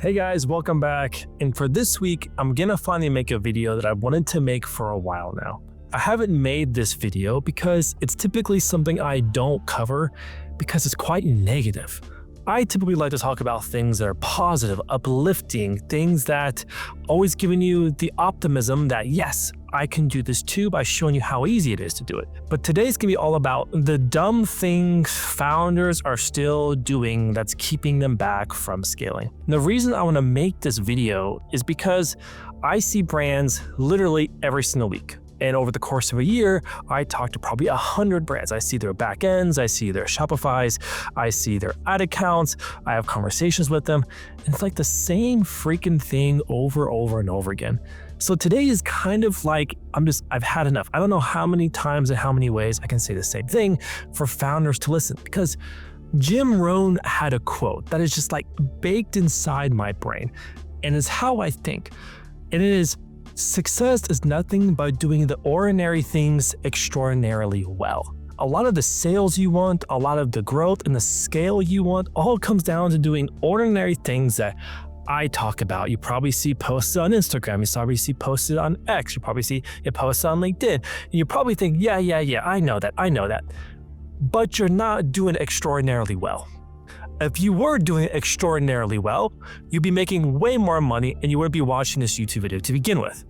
Hey guys, welcome back. And for this week, I'm gonna finally make a video that I wanted to make for a while now. I haven't made this video because it's typically something I don't cover because it's quite negative. I typically like to talk about things that are positive, uplifting, things that always giving you the optimism that yes, I can do this too by showing you how easy it is to do it. But today's gonna be all about the dumb things founders are still doing that's keeping them back from scaling. And the reason I wanna make this video is because I see brands literally every single week. And over the course of a year, I talk to probably 100 brands. I see their back ends, I see their Shopifys, I see their ad accounts, I have conversations with them. And it's like the same freaking thing over and over again. So today is kind of like, I've had enough. I don't know how many times and how many ways I can say the same thing for founders to listen, because Jim Rohn had a quote that is just like baked inside my brain, and it's how I think. And it is, success is nothing but doing the ordinary things extraordinarily well. A lot of the sales you want, a lot of the growth and the scale you want, all comes down to doing ordinary things that I talk about. You probably see posted on Instagram, you probably see posted on X, you probably see it posted on LinkedIn, and you probably think, yeah, I know that. But you're not doing it extraordinarily well. If you were doing it extraordinarily well, you'd be making way more money and you wouldn't be watching this YouTube video to begin with.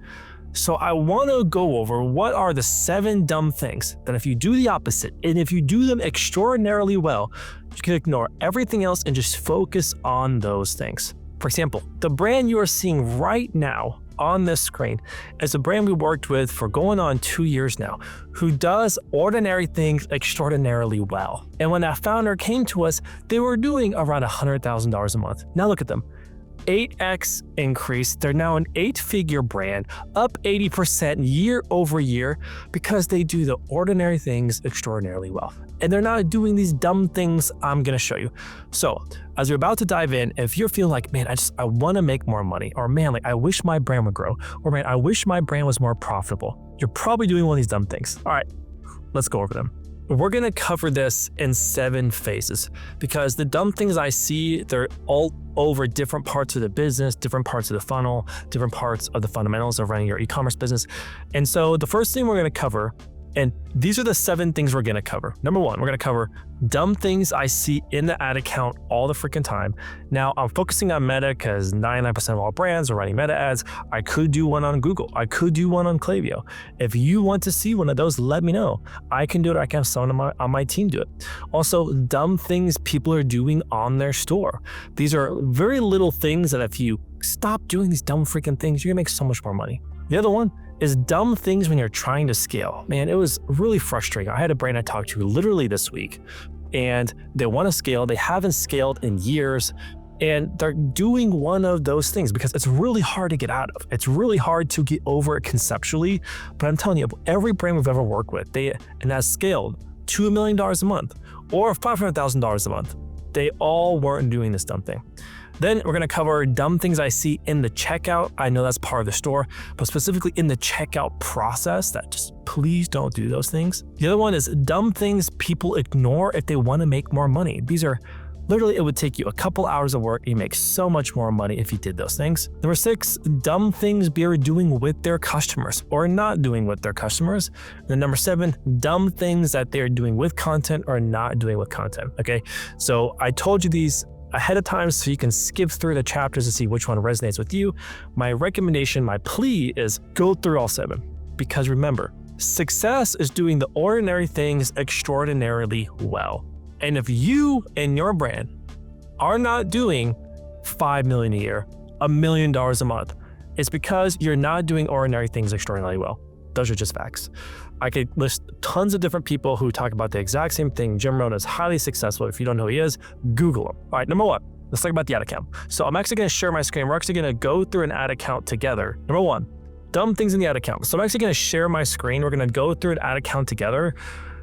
So I want to go over what are the 7 dumb things that if you do the opposite, and if you do them extraordinarily well, you can ignore everything else and just focus on those things. For example, the brand you are seeing right now on this screen is a brand we worked with for going on 2 years now, who does ordinary things extraordinarily well. And when that founder came to us, they were doing around $100,000 a month. Now look at them. 8x increase. They're now an 8-figure brand, up 80% year over year, because they do the ordinary things extraordinarily well. And they're not doing these dumb things I'm gonna show you. So as we're about to dive in, if you're feeling like, man, I wanna make more money, or man, like I wish my brand would grow, or man, I wish my brand was more profitable, you're probably doing one of these dumb things. All right, let's go over them. We're gonna cover this in 7 phases because the dumb things I see, they're all over different parts of the business, different parts of the funnel, different parts of the fundamentals of running your e-commerce business. And so the first thing we're gonna cover, and these are the 7 things we're gonna cover. Number 1, we're gonna cover dumb things I see in the ad account all the freaking time. Now I'm focusing on Meta because 99% of all brands are running Meta ads. I could do one on Google. I could do one on Klaviyo. If you want to see one of those, let me know. I can do it. I can have someone on my team do it. Also, dumb things people are doing on their store. These are very little things that if you stop doing these dumb freaking things, you're gonna make so much more money. The other one is dumb things when you're trying to scale. Man, it was really frustrating. I had a brand I talked to literally this week, and they want to scale. They haven't scaled in years, and they're doing one of those things because it's really hard to get out of. It's really hard to get over it conceptually, but I'm telling you, every brand we've ever worked with, and has scaled $2 million a month or $500,000 a month, they all weren't doing this dumb thing. Then we're gonna cover dumb things I see in the checkout. I know that's part of the store, but specifically in the checkout process, that just please don't do those things. The other one is dumb things people ignore if they wanna make more money. These are literally, it would take you a couple hours of work. You make so much more money if you did those things. Number 6, dumb things they're doing with their customers or not doing with their customers. And then number 7, dumb things that they're doing with content or not doing with content, okay? So I told you these ahead of time so you can skip through the chapters to see which one resonates with you. My recommendation, my plea is go through all 7, because remember, success is doing the ordinary things extraordinarily well. And if you and your brand are not doing $5 million a year, $1 million a month, it's because you're not doing ordinary things extraordinarily well. Those are just facts. I could list tons of different people who talk about the exact same thing. Jim Rohn is highly successful. If you don't know who he is, Google him. All right, number 1, let's talk about the ad account. So I'm actually gonna share my screen. We're actually gonna go through an ad account together. Number 1, dumb things in the ad account. So I'm actually gonna share my screen. We're gonna go through an ad account together.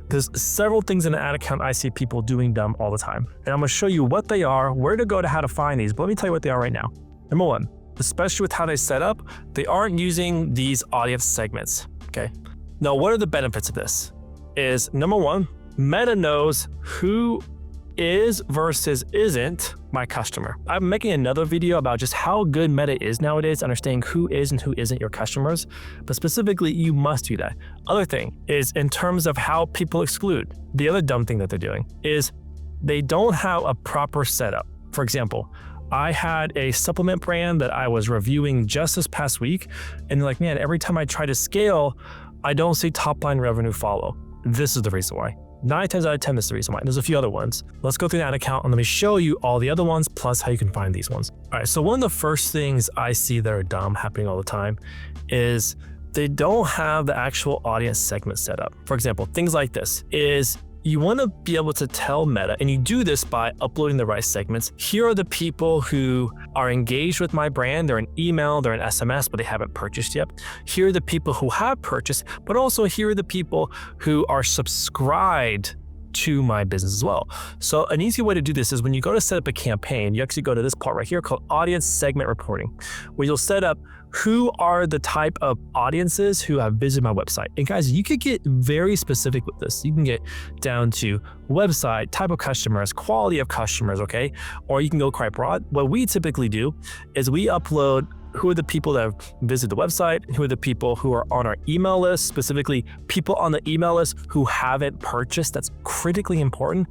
There's several things in an ad account I see people doing dumb all the time. And I'm gonna show you what they are, where to go to how to find these, but let me tell you what they are right now. Number 1, especially with how they set up, they aren't using these audience segments, okay? Now, what are the benefits of this? Is number 1, Meta knows who is versus isn't my customer. I'm making another video about just how good Meta is nowadays, understanding who is and who isn't your customers, but specifically, you must do that. Other thing is in terms of how people exclude. The other dumb thing that they're doing is they don't have a proper setup. For example, I had a supplement brand that I was reviewing just this past week, and they're like, man, every time I try to scale, I don't see top line revenue follow. This is the reason why. 9 times out of 10, this is the reason why. There's a few other ones. Let's go through that account and let me show you all the other ones, plus how you can find these ones. All right, so one of the first things I see that are dumb happening all the time is they don't have the actual audience segment set up. For example, things like this is you want to be able to tell Meta, and you do this by uploading the right segments. Here are the people who are engaged with my brand. They're in email, they're in SMS, but they haven't purchased yet. Here are the people who have purchased, but also here are the people who are subscribed to my business as well. So an easy way to do this is when you go to set up a campaign, you actually go to this part right here called audience segment reporting, where you'll set up who are the type of audiences who have visited my website. And guys, you could get very specific with this. You can get down to website, type of customers, quality of customers, okay? Or you can go quite broad. What we typically do is we upload who are the people that have visited the website, who are the people who are on our email list, specifically people on the email list who haven't purchased. That's critically important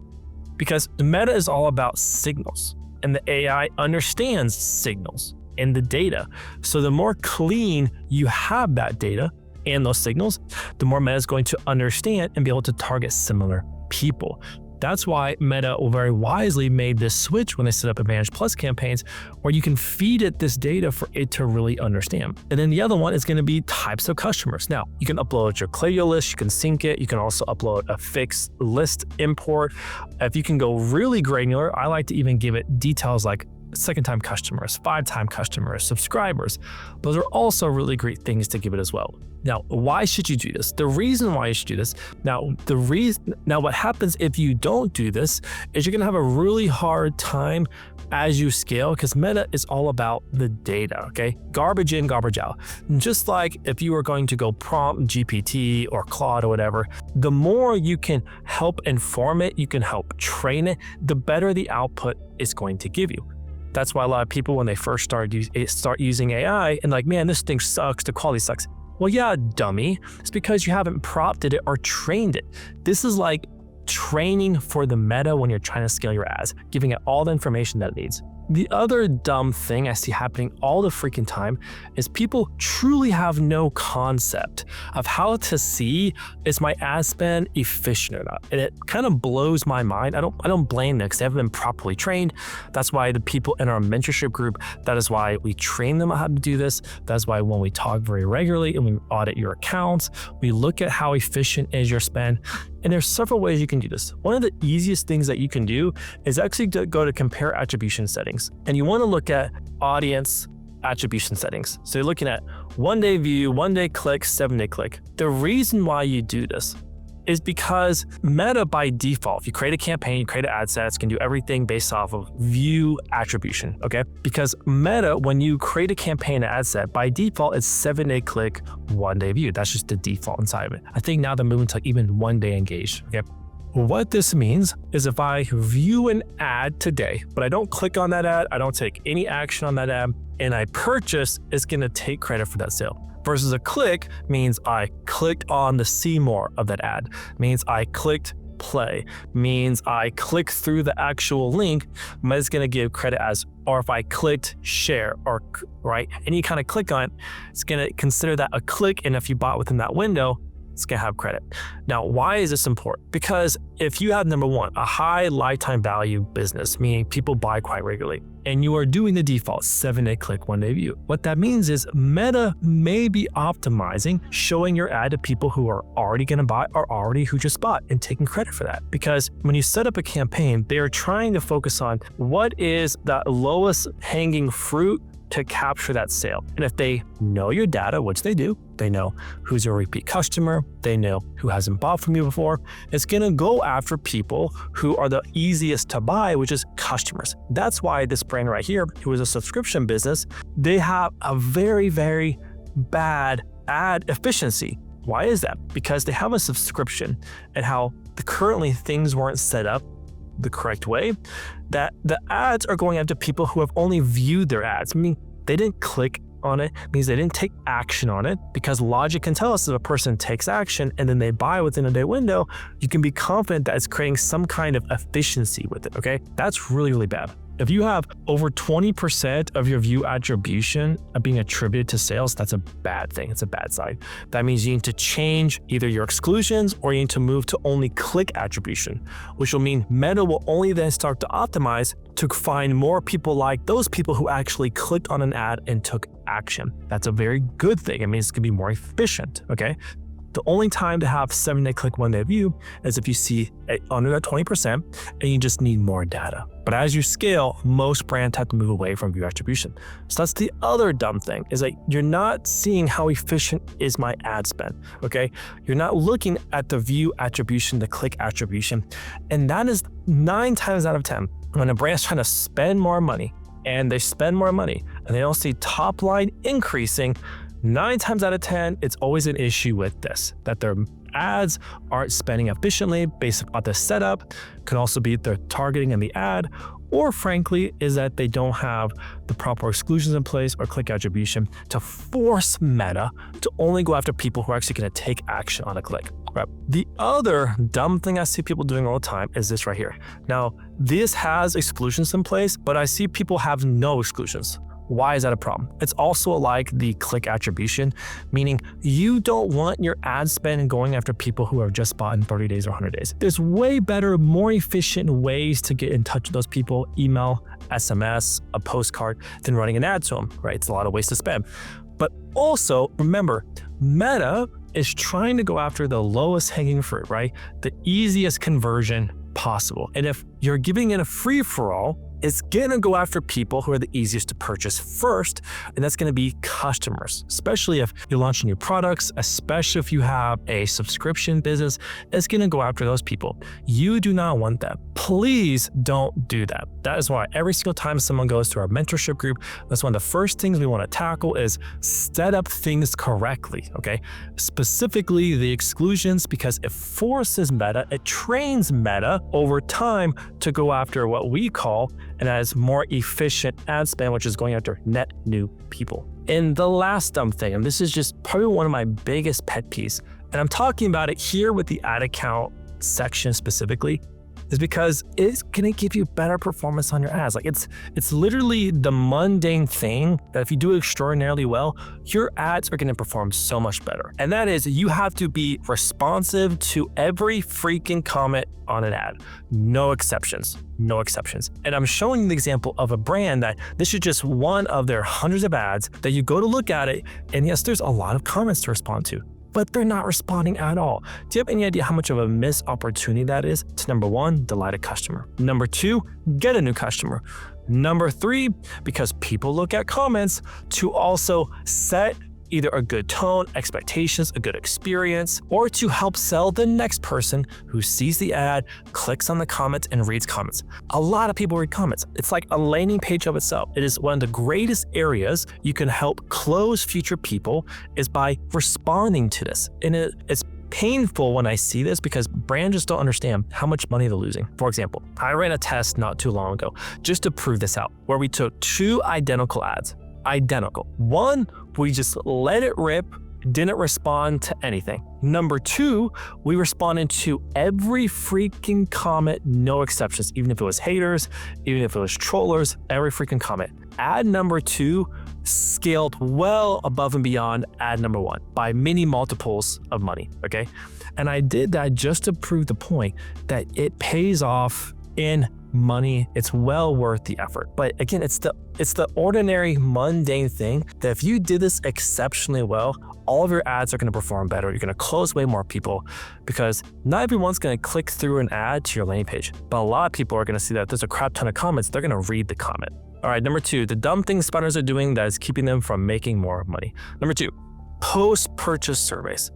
because Meta is all about signals, and the AI understands signals and the data. So the more clean you have that data and those signals, the more Meta is going to understand and be able to target similar people. That's why Meta very wisely made this switch when they set up Advantage Plus campaigns, where you can feed it this data for it to really understand. And then the other one is going to be types of customers. Now, you can upload your Klaviyo list, you can sync it, you can also upload a fixed list import. If you can go really granular, I like to even give it details like second-time customers, 5-time customers, subscribers. Those are also really great things to give it as well. Now, why should you do this? The reason why you should do this, now what happens if you don't do this is you're gonna have a really hard time as you scale, because Meta is all about the data, okay? Garbage in, garbage out. Just like if you were going to go prompt GPT or Claude or whatever, the more you can help inform it, you can help train it, the better the output is going to give you. That's why a lot of people, when they first start using AI and like, man, this thing sucks, the quality sucks. Well, yeah, dummy. It's because you haven't prompted it or trained it. This is like training for the Meta when you're trying to scale your ads, giving it all the information that it needs. The other dumb thing I see happening all the freaking time is people truly have no concept of how to see, is my ad spend efficient or not? And it kind of blows my mind. I don't blame them because they haven't been properly trained. That's why the people in our mentorship group, that is why we train them on how to do this. That's why when we talk very regularly and we audit your accounts, we look at how efficient is your spend. And there's several ways you can do this. One of the easiest things that you can do is actually to go to compare attribution settings. And you want to look at audience attribution settings. So you're looking at 1-day view, 1-day click, 7-day click. The reason why you do this is because Meta by default, if you create a campaign, you create an ad set, it's gonna do everything based off of view attribution, okay? Because Meta, when you create a campaign and ad set, by default, it's 7-day click, 1-day view. That's just the default inside of it. I think now they're moving to even 1-day engaged, okay? What this means is if I view an ad today, but I don't click on that ad, I don't take any action on that ad, and I purchase, it's gonna take credit for that sale. Versus a click means I clicked on the see more of that ad, means I clicked play, means I clicked through the actual link, but it's gonna give credit as, or if I clicked share or right, any kind of click on it, it's gonna consider that a click, and if you bought within that window, it's gonna have credit. Now, why is this important? Because if you have, number one, a high lifetime value business, meaning people buy quite regularly, and you are doing the default 7-day click, 1-day view, what that means is Meta may be optimizing, showing your ad to people who are already gonna buy or already who just bought and taking credit for that. Because when you set up a campaign, they are trying to focus on what is that lowest hanging fruit to capture that sale. And if they know your data, which they do, they know who's your repeat customer, they know who hasn't bought from you before, it's gonna go after people who are the easiest to buy, which is customers. That's why this brand right here, who is a subscription business, they have a very, very bad ad efficiency. Why is that? Because they have a subscription, and how currently things weren't set up the correct way, that the ads are going after people who have only viewed their ads, meaning they didn't click on it, means they didn't take action on it, because logic can tell us if a person takes action and then they buy within a day window, you can be confident that it's creating some kind of efficiency with it, okay? That's really, really bad. If you have over 20% of your view attribution being attributed to sales, that's a bad thing. It's a bad sign. That means you need to change either your exclusions or you need to move to only click attribution, which will mean Meta will only then start to optimize to find more people like those people who actually clicked on an ad and took action. That's a very good thing. It means it's gonna be more efficient, okay? The only time to have 7-day click, 1-day view is if you see under that 20% and you just need more data. But as you scale, most brands have to move away from view attribution. So that's the other dumb thing, is that you're not seeing how efficient is my ad spend, okay? You're not looking at the view attribution, the click attribution. And that is 9 times out of 10, when a brand's trying to spend more money and they spend more money and they don't see top line increasing, 9 times out of 10, it's always an issue with this, that their ads aren't spending efficiently based on the setup, could also be their targeting in the ad, or frankly, is that they don't have the proper exclusions in place or click attribution to force Meta to only go after people who are actually gonna take action on a click. Right. The other dumb thing I see people doing all the time is this right here. Now, this has exclusions in place, but I see people have no exclusions. Why is that a problem? It's also like the click attribution, meaning you don't want your ad spend going after people who have just bought in 30 days or 100 days. There's way better, more efficient ways to get in touch with those people, email, SMS, a postcard, than running an ad to them, right? It's a lot of ways to spend. But also, remember, Meta is trying to go after the lowest hanging fruit, right? The easiest conversion possible. And if you're giving it a free-for-all, it's gonna go after people who are the easiest to purchase first, and that's gonna be customers, especially if you're launching new products, especially if you have a subscription business, it's gonna go after those people. You do not want that. Please don't do that. That is why every single time someone goes to our mentorship group, that's one of the first things we wanna tackle is set up things correctly, okay? Specifically the exclusions, because it forces Meta, it trains Meta over time to go after what we call and as more efficient ad spend, which is going after net new people. And the last dumb thing, and this is just probably one of my biggest pet peeves, and I'm talking about it here with the ad account section specifically, is because it's gonna give you better performance on your ads. Like it's literally the mundane thing that if you do extraordinarily well, your ads are gonna perform so much better. And that is, you have to be responsive to every freaking comment on an ad. No exceptions, no exceptions. And I'm showing you the example of a brand that this is just one of their hundreds of ads that you go to look at it, and yes, there's a lot of comments to respond to, but they're not responding at all. Do you have any idea how much of a missed opportunity that is to, number 1, delight a customer, number 2, get a new customer, number 3, because people look at comments to also set either a good tone, expectations, a good experience, or to help sell the next person who sees the ad, clicks on the comments, and reads comments. A lot of people read comments. It's like a landing page of itself. It is one of the greatest areas you can help close future people is by responding to this. And it's painful when I see this because brands just don't understand how much money they're losing. For example, I ran a test not too long ago just to prove this out, where we took 2 identical ads. Identical. One, we just let it rip, didn't respond to anything. Number 2, we responded to every freaking comment, no exceptions, even if it was haters, even if it was trollers, every freaking comment. Ad number 2 scaled well above and beyond ad number 1 by many multiples of money, okay? And I did that just to prove the point that it pays off in money. It's well worth the effort. But again, it's the ordinary mundane thing that if you did this exceptionally well, all of your ads are going to perform better. You're going to close way more people because not everyone's going to click through an ad to your landing page, but a lot of people are going to see that there's a crap ton of comments. They're going to read the comment. All right, number 2, the dumb things sponsors are doing that is keeping them from making more money. Number 2, post-purchase surveys.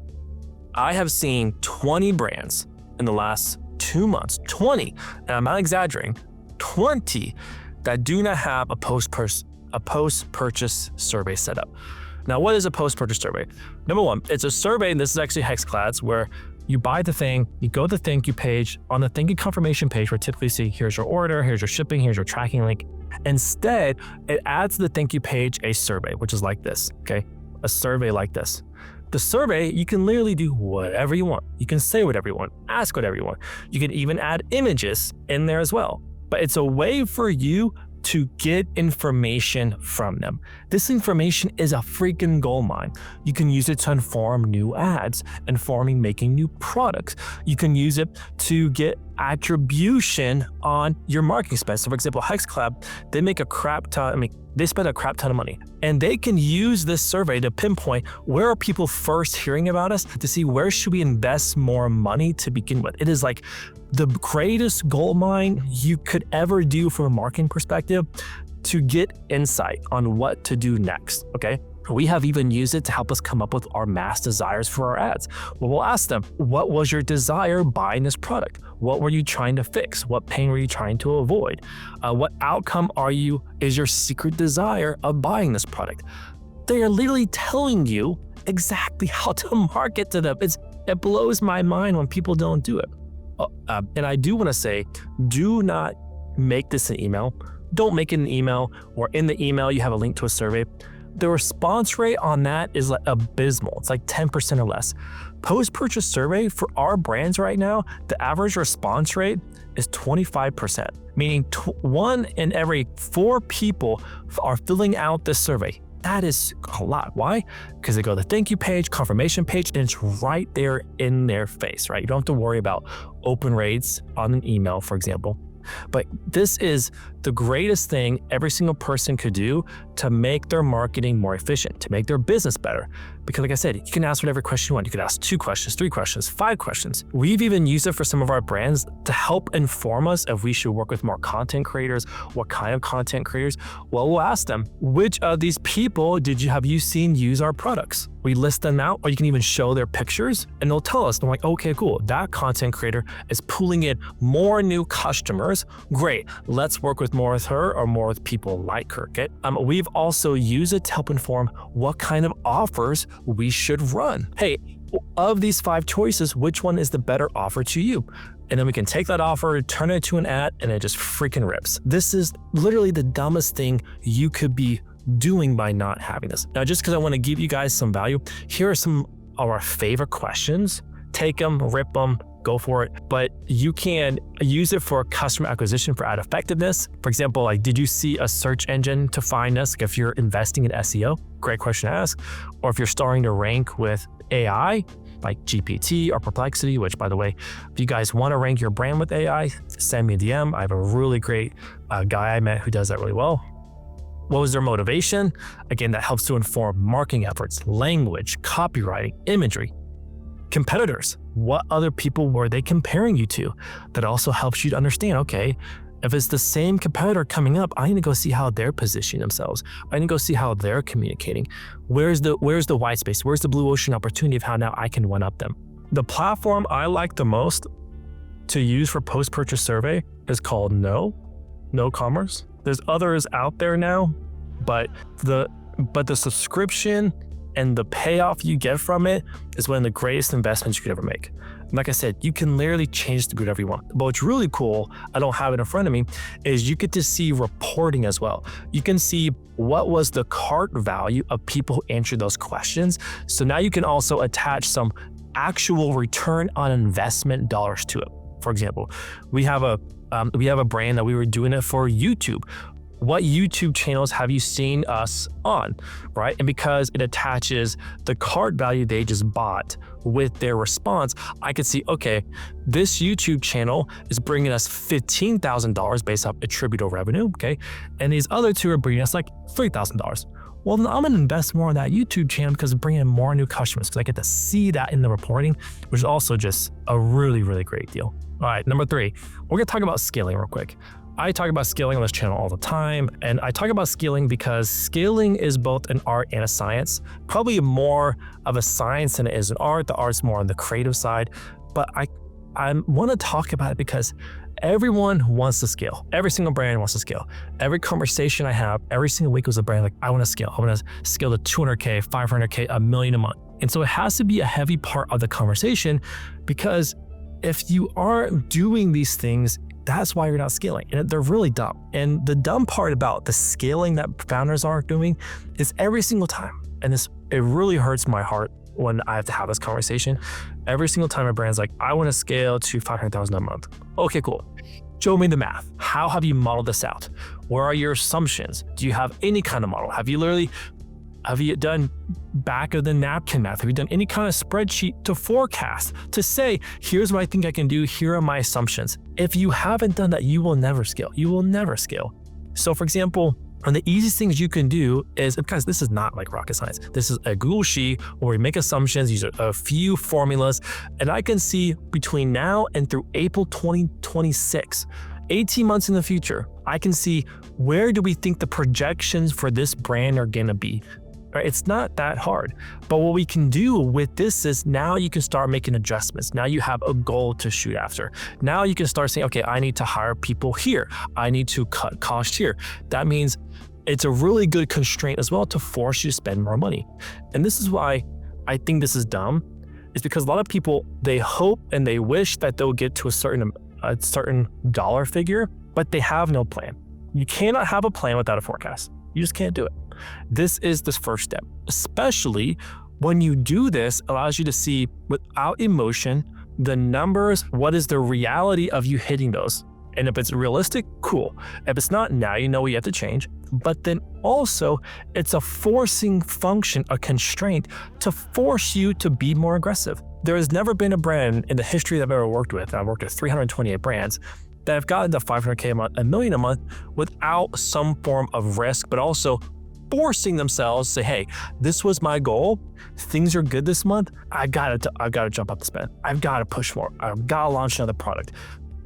I have seen 20 brands in the last 2 months, 20, and I'm not exaggerating, 20 that do not have a post-purchase survey set up. Now, what is a post-purchase survey? Number 1, it's a survey, and this is actually Hexclads, where You buy the thing, you go to the thank you page. On the thank you confirmation page, where typically see here's your order, here's your shipping, here's your tracking link. Instead, it adds to the thank you page a survey, which is like this, okay? A survey like this. The survey, you can literally do whatever you want. You can say whatever you want, ask whatever you want. You can even add images in there as well. But it's a way for you to get information from them. This information is a freaking goldmine. You can use it to inform new ads, informing making new products. You can use it to get attribution on your marketing spend. So for example, Hex Club, they make a crap ton, they spend a crap ton of money, and they can use this survey to pinpoint where are people first hearing about us to see where should we invest more money to begin with. It is like the greatest goldmine you could ever do from a marketing perspective to get insight on what to do next, okay? We have even used it to help us come up with our mass desires for our ads. Well, we'll ask them, what was your desire buying this product? What were you trying to fix? What pain were you trying to avoid? What outcome is your secret desire of buying this product? They are literally telling you exactly how to market to them. It blows my mind when people don't do it. And I do want to say, do not make this an email. Don't make it an email, or in the email you have a link to a survey. The response rate on that is like abysmal. It's like 10% or less. Post-purchase survey for our brands right now, the average response rate is 25%, meaning 1 in every 4 people are filling out this survey. That is a lot. Why? Because they go to the thank you page, confirmation page, and it's right there in their face, right? You don't have to worry about open rates on an email, for example. But this is the greatest thing every single person could do to make their marketing more efficient, to make their business better. Because like I said, you can ask whatever question you want. You could ask 2 questions, 3 questions, 5 questions. We've even used it for some of our brands to help inform us if we should work with more content creators, what kind of content creators. Well, we'll ask them, which of these people have you seen use our products? We list them out, or you can even show their pictures, and they'll tell us. They're like, okay, cool. That content creator is pulling in more new customers. Great. Let's work with more with her or more with people like her. Okay. We've also used it to help inform what kind of offers we should run. Hey, of these 5 choices, which one is the better offer to you? And then we can take that offer, turn it into an ad, and it just freaking rips. This is literally the dumbest thing you could be doing by not having this. Now, just because I want to give you guys some value, here are some of our favorite questions. Take them, rip them, go for it. But you can use it for customer acquisition for ad effectiveness. For example, like, did you see a search engine to find us? Like if you're investing in SEO, great question to ask. Or if you're starting to rank with AI, like GPT or Perplexity, which by the way, if you guys want to rank your brand with AI, send me a DM. I have a really great guy I met who does that really well. What was their motivation? Again, that helps to inform marketing efforts, language, copywriting, imagery. Competitors, what other people were they comparing you to? That also helps you to understand, okay, if it's the same competitor coming up, I need to go see how they're positioning themselves. I need to go see how they're communicating. Where's the white space? Where's the blue ocean opportunity of how now I can one up them? The platform I like the most to use for post-purchase survey is called No Commerce. There's others out there now, but the subscription and the payoff you get from it is one of the greatest investments you could ever make. And like I said, you can literally change the whatever you want. But what's really cool, I don't have it in front of me, is you get to see reporting as well. You can see what was the cart value of people who answered those questions. So now you can also attach some actual return on investment dollars to it. For example, we have a brand that we were doing it for YouTube. What YouTube channels have you seen us on, right? And because it attaches the cart value they just bought with their response, I could see, okay, this YouTube channel is bringing us $15,000 based off attributable revenue, okay? And these other 2 are bringing us like $3,000. Well, then I'm gonna invest more on that YouTube channel because it's bringing in more new customers because I get to see that in the reporting, which is also just a really, really great deal. All right, number 3, we're gonna talk about scaling real quick. I talk about scaling on this channel all the time, and I talk about scaling because scaling is both an art and a science, probably more of a science than it is an art. The art's more on the creative side, but I want to talk about it because everyone wants to scale. Every single brand wants to scale. Every conversation I have, every single week was a brand like, I want to scale. I want to scale to 200K, 500K, $1 million a month. And so it has to be a heavy part of the conversation, because if you aren't doing these things, that's why you're not scaling. And they're really dumb. And the dumb part about the scaling that founders aren't doing is every single time, and it really hurts my heart when I have to have this conversation. Every single time a brand's like, I want to scale to 500,000 a month. Okay, cool. Show me the math. How have you modeled this out? Where are your assumptions? Do you have any kind of model? Have you done back of the napkin math? Have you done any kind of spreadsheet to forecast, to say, here's what I think I can do, here are my assumptions? If you haven't done that, you will never scale. You will never scale. So for example, one of the easiest things you can do is, because this is not like rocket science, this is a Google Sheet where we make assumptions, use a few formulas, and I can see between now and through April 2026, 18 months in the future, I can see where do we think the projections for this brand are gonna be. Right? It's not that hard. But what we can do with this is now you can start making adjustments. Now you have a goal to shoot after. Now you can start saying, okay, I need to hire people here. I need to cut costs here. That means it's a really good constraint as well to force you to spend more money. And this is why I think this is dumb. It's because a lot of people, they hope and they wish that they'll get to a certain dollar figure, but they have no plan. You cannot have a plan without a forecast. You just can't do it. This is the first step, especially when you do this, allows you to see without emotion, the numbers, what is the reality of you hitting those. And if it's realistic, cool. If it's not, now you know you have to change. But then also it's a forcing function, a constraint to force you to be more aggressive. There has never been a brand in the history that I've ever worked with, I've worked with 328 brands, that have gotten to 500K a month, $1 million a month without some form of risk, but also forcing themselves to say, hey, this was my goal. Things are good this month. I gotta jump up the spend. I've got to push more. I've got to launch another product.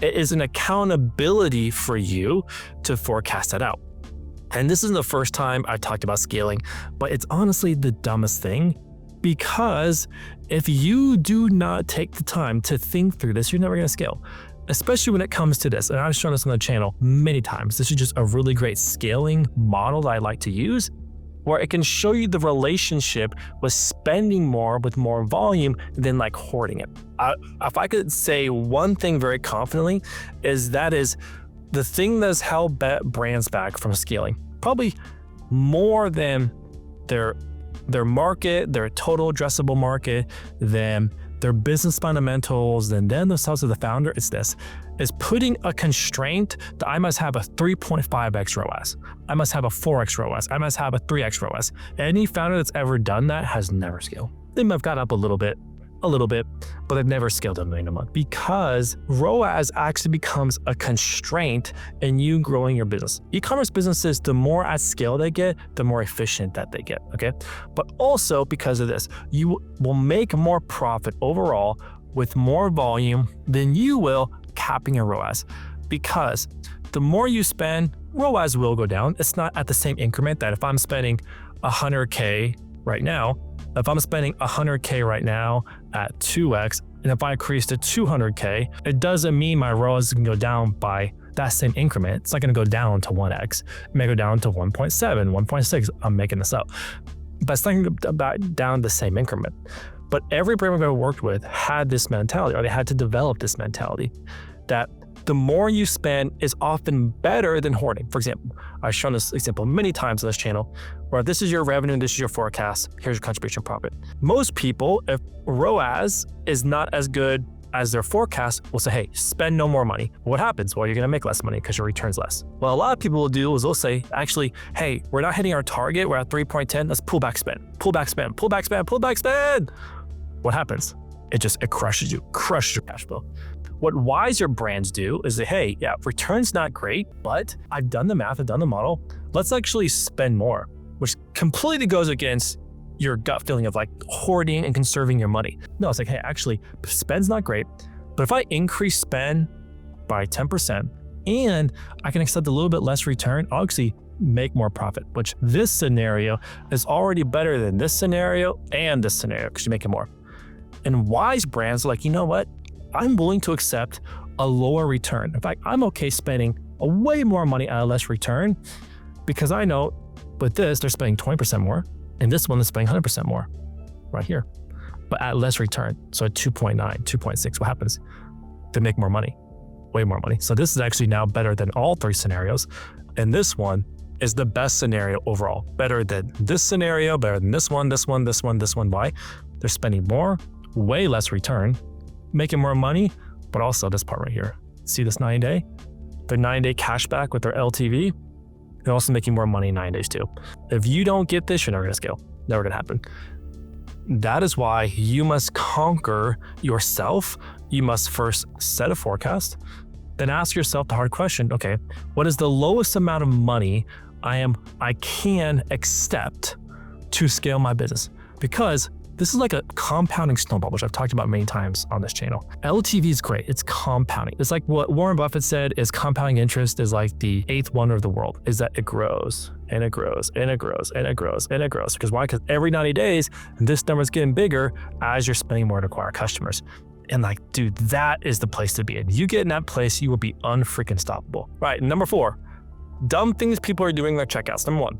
It is an accountability for you to forecast that out. And this isn't the first time I've talked about scaling, but it's honestly the dumbest thing, because if you do not take the time to think through this, you're never going to scale. Especially when it comes to this, and I've shown this on the channel many times. This is just a really great scaling model that I like to use, where it can show you the relationship with spending more with more volume than like hoarding it. If I could say one thing very confidently, is the thing that's held brands back from scaling, probably more than their market, their total addressable market, than their business fundamentals, and then the size of the founder, is putting a constraint that I must have a 3.5x ROAS. I must have a 4x ROAS. I must have a 3x ROAS. Any founder that's ever done that has never scaled. They might have got up a little bit, but they've never scaled $1 million a month, because ROAS actually becomes a constraint in you growing your business. E-commerce businesses, the more at scale they get, the more efficient that they get, okay? But also because of this, you will make more profit overall with more volume than you will capping your ROAS, because the more you spend, ROAS will go down. It's not at the same increment that if I'm spending 100K right now, if I'm spending 100K right now at 2x, and if I increase to 200K, it doesn't mean my ROAS can go down by that same increment. It's not going to go down to 1x. It may go down to 1.7, 1.6. I'm making this up. But it's not going to go down the same increment. But every brand I've ever worked with had this mentality, or they had to develop this mentality, that the more you spend is often better than hoarding. For example, I've shown this example many times on this channel, where this is your revenue, this is your forecast, here's your contribution profit. Most people, if ROAS is not as good as their forecast, will say, hey, spend no more money. What happens? Well, you're gonna make less money because your return's less. Well, a lot of people will do is they'll say, actually, hey, we're not hitting our target, we're at 3.10, let's pull back spend, pull back spend, pull back spend, pull back spend. What happens? It crushes your cash flow. What wiser brands do is say, hey, yeah, return's not great, but I've done the math, I've done the model. Let's actually spend more, which completely goes against your gut feeling of like hoarding and conserving your money. No, it's like, hey, actually, spend's not great, but if I increase spend by 10% and I can accept a little bit less return, I'll actually make more profit, which this scenario is already better than this scenario and this scenario because you're making more. And wise brands are like, you know what? I'm willing to accept a lower return. In fact, I'm okay spending a way more money at a less return, because I know with this, they're spending 20% more, and this one is spending 100% more right here. but at less return. So at 2.9, 2.6, what happens? They make more money, way more money. So this is actually now better than all three scenarios. And this one is the best scenario overall. Better than this scenario, better than this one, this one, this one, this one. Why? They're spending more, way less return, making more money, but also this part right here. See this 9-day? Their 9-day cash back with their LTV. They're also making more money in 9 days too. If you don't get this, you're never gonna scale. Never gonna happen. That is why you must conquer yourself. You must first set a forecast, then ask yourself the hard question, okay, what is the lowest amount of money I can accept to scale my business? Because this is like a compounding snowball, which I've talked about many times on this channel. LTV is great. It's compounding. It's like what Warren Buffett said is compounding interest is like the eighth wonder of the world, is that it grows and it grows and it grows and it grows and it grows. Because why? Because every 90 days, this number is getting bigger as you're spending more to acquire customers. And like, dude, that is the place to be in. You get in that place, you will be unfreaking stoppable. Right, number 4, dumb things people are doing in their checkouts. Number 1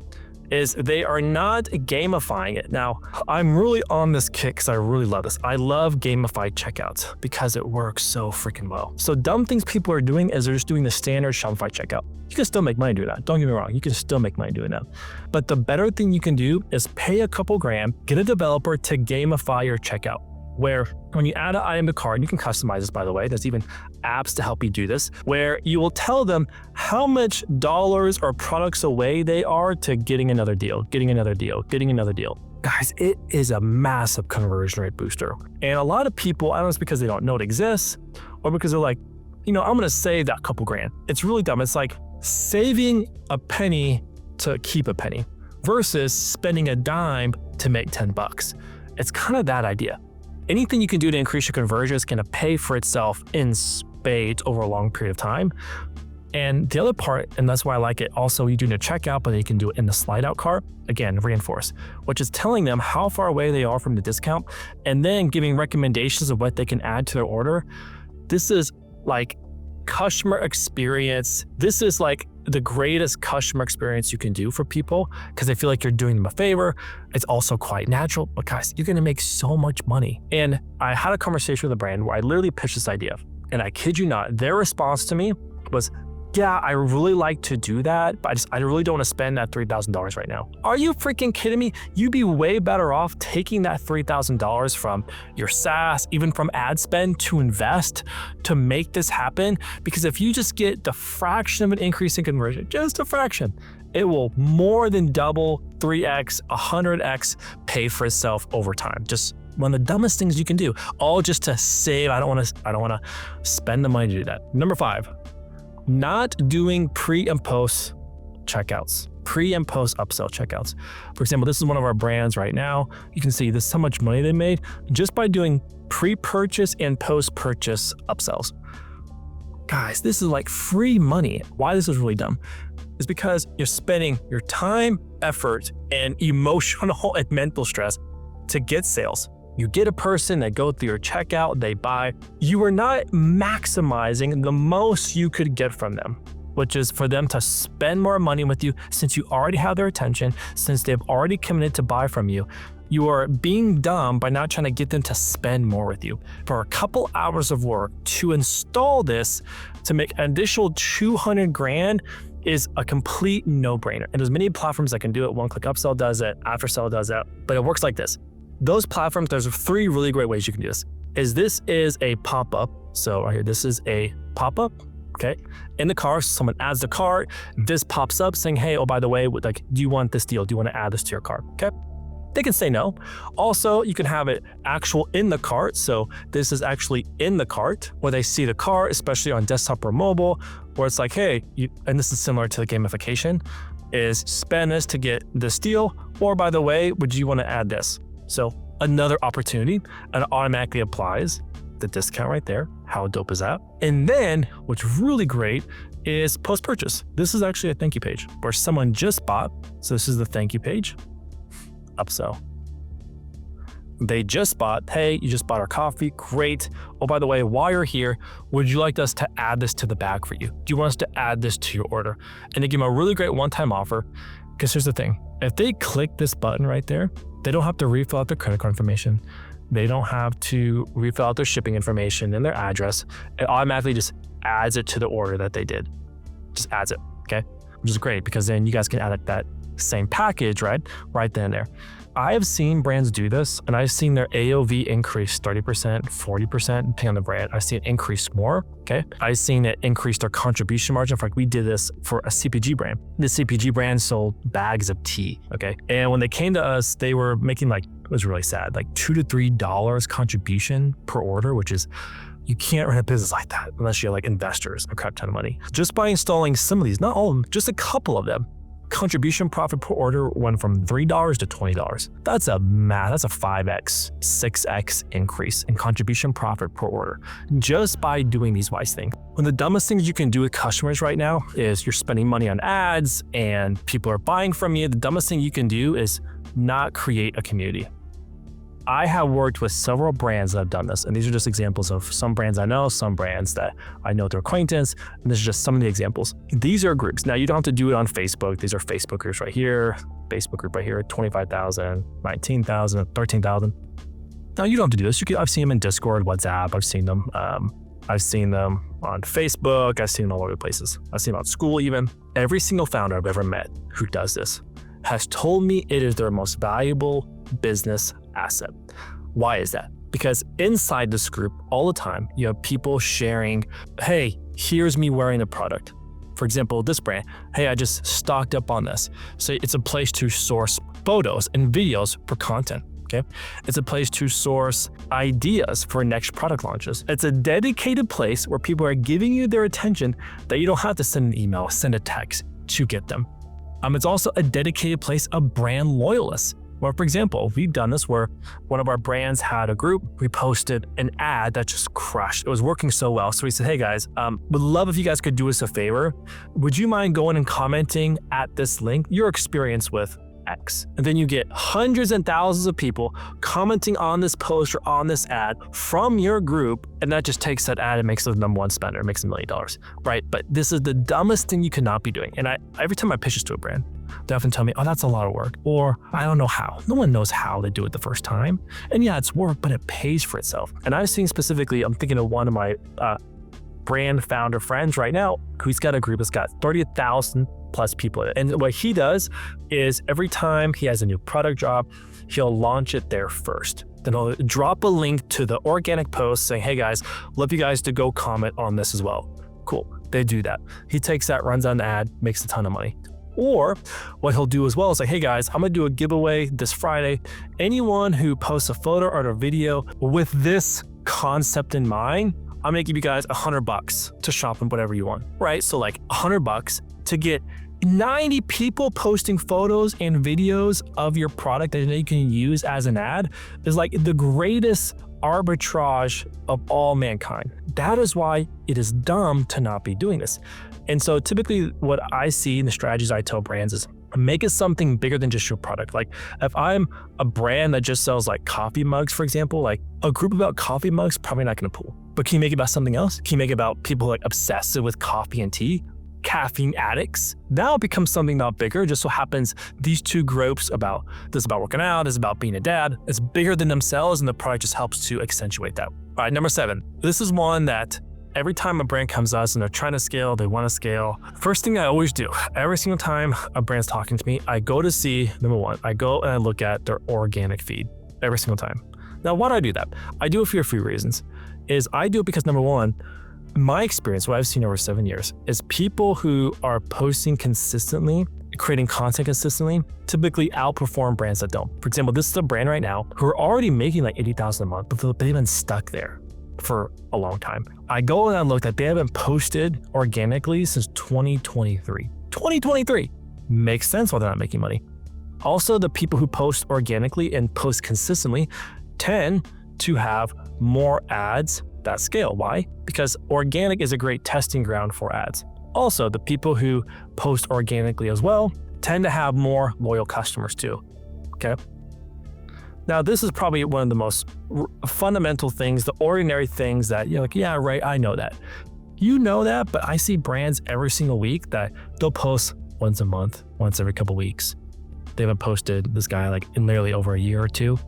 is they are not gamifying it. Now, I'm really on this kick because I really love this. I love gamified checkouts because it works so freaking well. So dumb things people are doing is they're just doing the standard Shopify checkout. You can still make money doing that. Don't get me wrong. You can still make money doing that. But the better thing you can do is pay a couple grand, get a developer to gamify your checkout, where when you add an item to cart, and you can customize this, by the way, there's even apps to help you do this, where you will tell them how much dollars or products away they are to getting another deal, getting another deal, getting another deal. Guys, it is a massive conversion rate booster. And a lot of people, I don't know if it's because they don't know it exists or because they're like, I'm gonna save that couple grand. It's really dumb. It's like saving a penny to keep a penny versus spending a dime to make 10 bucks. It's kind of that idea. Anything you can do to increase your conversion is going to pay for itself in spades over a long period of time. And the other part, and that's why I like it, also you do a checkout, but you can do it in the slide out cart, again, reinforce, which is telling them how far away they are from the discount and then giving recommendations of what they can add to their order. This is like customer experience. This is like the greatest customer experience you can do for people because they feel like you're doing them a favor. It's also quite natural, but guys, you're gonna make so much money. And I had a conversation with a brand where I literally pitched this idea, and I kid you not, their response to me was, yeah, I really like to do that, but I really don't want to spend that $3,000 right now. Are you freaking kidding me? You'd be way better off taking that $3,000 from your SaaS, even from ad spend, to invest to make this happen. Because if you just get the fraction of an increase in conversion, just a fraction, it will more than double, 3x, 100x pay for itself over time. Just one of the dumbest things you can do, all just to save. I don't want to spend the money to do that. Number 5. Not doing pre and post checkouts, pre and post upsell checkouts. For example, this is one of our brands right now. You can see this is how much money they made just by doing pre-purchase and post-purchase upsells. Guys, this is like free money. Why this is really dumb is because you're spending your time, effort, and emotional and mental stress to get sales. You get a person, they go through your checkout, they buy. You are not maximizing the most you could get from them, which is for them to spend more money with you since you already have their attention, since they've already committed to buy from you. You are being dumb by not trying to get them to spend more with you. For a couple hours of work to install this to make an additional 200 grand is a complete no-brainer. And there's many platforms that can do it. One-click upsell does it, aftersell does it, but it works like this. Those platforms, there's 3 really great ways you can do this. This is a pop-up. So right here, this is a pop-up, okay? In the cart, someone adds the cart, this pops up saying, hey, oh, by the way, like, do you want this deal? Do you want to add this to your cart, okay? They can say no. Also, you can have it actual in the cart. So this is actually in the cart where they see the cart, especially on desktop or mobile, where it's like, hey, and this is similar to the gamification, is spend this to get this deal, or by the way, would you want to add this? So another opportunity, and it automatically applies the discount right there. How dope is that? And then what's really great is post-purchase. This is actually a thank you page where someone just bought. So this is the thank you page, upsell. They just bought, hey, you just bought our coffee, great. Oh, by the way, while you're here, would you like us to add this to the bag for you? Do you want us to add this to your order? And they give them a really great one-time offer. Because here's the thing, if they click this button right there, they don't have to refill out their credit card information. They don't have to refill out their shipping information and their address. It automatically just adds it to the order that they did. Just adds it, okay? Which is great because then you guys can add that same package, right then and there. I have seen brands do this, and I've seen their AOV increase 30%, 40%, depending on the brand. I've seen it increase more, okay? I've seen it increase their contribution margin. For like, we did this for a CPG brand. The CPG brand sold bags of tea, okay? And when they came to us, they were making like, it was really sad, like $2 to $3 contribution per order, which is, you can't run a business like that unless you have like investors, a crap ton of money. Just by installing some of these, not all of them, just a couple of them, contribution profit per order went from $3 to $20. That's a 5x, 6x increase in contribution profit per order just by doing these wise things. One of the dumbest things you can do with customers right now is you're spending money on ads and people are buying from you. The dumbest thing you can do is not create a community. I have worked with several brands that have done this, and these are just examples of some brands I know, some brands that I know their acquaintance, and this is just some of the examples. These are groups. Now, you don't have to do it on Facebook. These are Facebook groups right here, Facebook group right here, 25,000, 19,000, 13,000. Now, you don't have to do this. I've seen them in Discord, WhatsApp. I've seen them on Facebook. I've seen them all over the places. I've seen them on school even. Every single founder I've ever met who does this has told me it is their most valuable business asset. Why is that? Because inside this group all the time, you have people sharing, hey, here's me wearing the product. For example, this brand, hey, I just stocked up on this. So it's a place to source photos and videos for content, okay? It's a place to source ideas for next product launches. It's a dedicated place where people are giving you their attention that you don't have to send an email, send a text to get them. It's also a dedicated place of brand loyalists. Where, for example, we've done this where one of our brands had a group, we posted an ad that just crushed. It was working so well. So we said, hey guys, would love if you guys could do us a favor. Would you mind going and commenting at this link, your experience with X? And then you get hundreds and thousands of people commenting on this post or on this ad from your group. And that just takes that ad and makes it the number one spender, it makes $1 million, right? But this is the dumbest thing you cannot be doing. And every time I pitch this to a brand, they often tell me, oh, that's a lot of work, or I don't know how. No one knows how they do it the first time. And yeah, it's work, but it pays for itself. And I've seen specifically, I'm thinking of one of my brand founder friends right now, who's got a group that's got 30,000 plus people in it. And what he does is every time he has a new product drop, he'll launch it there first. Then he'll drop a link to the organic post saying, hey guys, love you guys to go comment on this as well. Cool, they do that. He takes that, runs on the ad, makes a ton of money. Or what he'll do as well is like, hey guys, I'm gonna do a giveaway this Friday. Anyone who posts a photo or a video with this concept in mind, I'm gonna give you guys $100 to shop in whatever you want, right? So like $100 to get 90 people posting photos and videos of your product that you can use as an ad is like the greatest arbitrage of all mankind. That is why it is dumb to not be doing this. And so typically what I see in the strategies I tell brands is make it something bigger than just your product. Like if I'm a brand that just sells like coffee mugs, for example, like a group about coffee mugs, probably not gonna pull. But can you make it about something else? Can you make it about people like obsessive with coffee and tea? Caffeine addicts? Now it becomes something not bigger. Just so happens these two groups about working out, this is about being a dad. It's bigger than themselves and the product just helps to accentuate that. All right, number 7. This is one that every time a brand comes to us and they're trying to scale, they want to scale. First thing I always do, every single time a brand's talking to me, I go to see, number 1, I go and I look at their organic feed every single time. Now, why do I do that? I do it for a few reasons. I do it because number 1, my experience, what I've seen over 7 years, is people who are posting consistently, creating content consistently, typically outperform brands that don't. For example, this is a brand right now who are already making like $80,000 a month, but they've been stuck there for a long time. I go and I look that they haven't posted organically since 2023. 2023 makes sense why they're not making money. Also, the people who post organically and post consistently tend to have more ads that scale. Why? Because organic is a great testing ground for ads. Also, the people who post organically as well tend to have more loyal customers too, okay? Now, this is probably one of the most fundamental things, the ordinary things that you're like, yeah, right, I know that. You know that, but I see brands every single week that they'll post once a month, once every couple weeks. They haven't posted this guy like in literally over a year or two.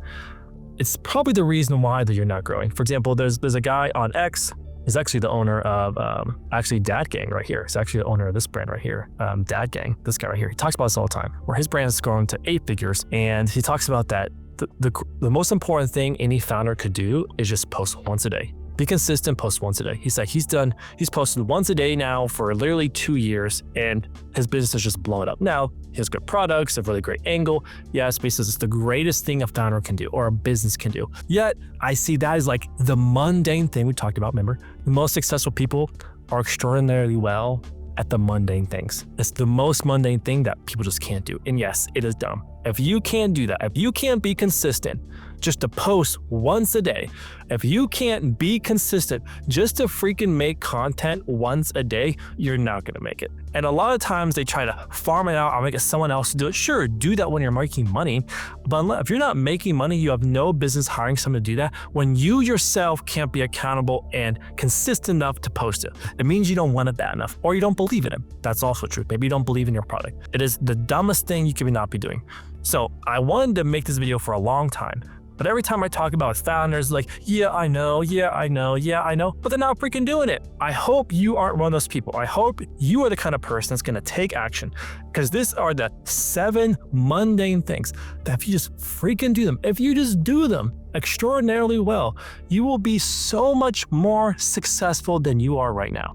it's probably the reason why that you're not growing. For example, there's a guy on X. He's actually the owner of Dad Gang right here. He's actually the owner of this brand right here, Dad Gang. This guy right here. He talks about this all the time, where his brand has grown to 8 figures, and he talks about that the most important thing any founder could do is just post once a day. Be consistent, post once a day. He's like, he's posted once a day now for literally 2 years, and his business is just blowing up. Now, he has good products, a really great angle. Yes, basically it's the greatest thing a founder can do or a business can do. Yet, I see that as like the mundane thing we talked about, remember? The most successful people are extraordinarily well at the mundane things. It's the most mundane thing that people just can't do. And yes, it is dumb. If you can't do that, if you can't be consistent just to post once a day, if you can't be consistent just to freaking make content once a day, you're not gonna make it. And a lot of times they try to farm it out or make it someone else to do it. Sure, do that when you're making money, but if you're not making money, you have no business hiring someone to do that when you yourself can't be accountable and consistent enough to post it. It means you don't want it that enough, or you don't believe in it. That's also true. Maybe you don't believe in your product. It is the dumbest thing you could not be doing. So I wanted to make this video for a long time, but every time I talk about founders, like, yeah, I know, but they're not freaking doing it. I hope you aren't one of those people. I hope you are the kind of person that's gonna take action, because these are the 7 mundane things that if you just freaking do them, if you just do them extraordinarily well, you will be so much more successful than you are right now.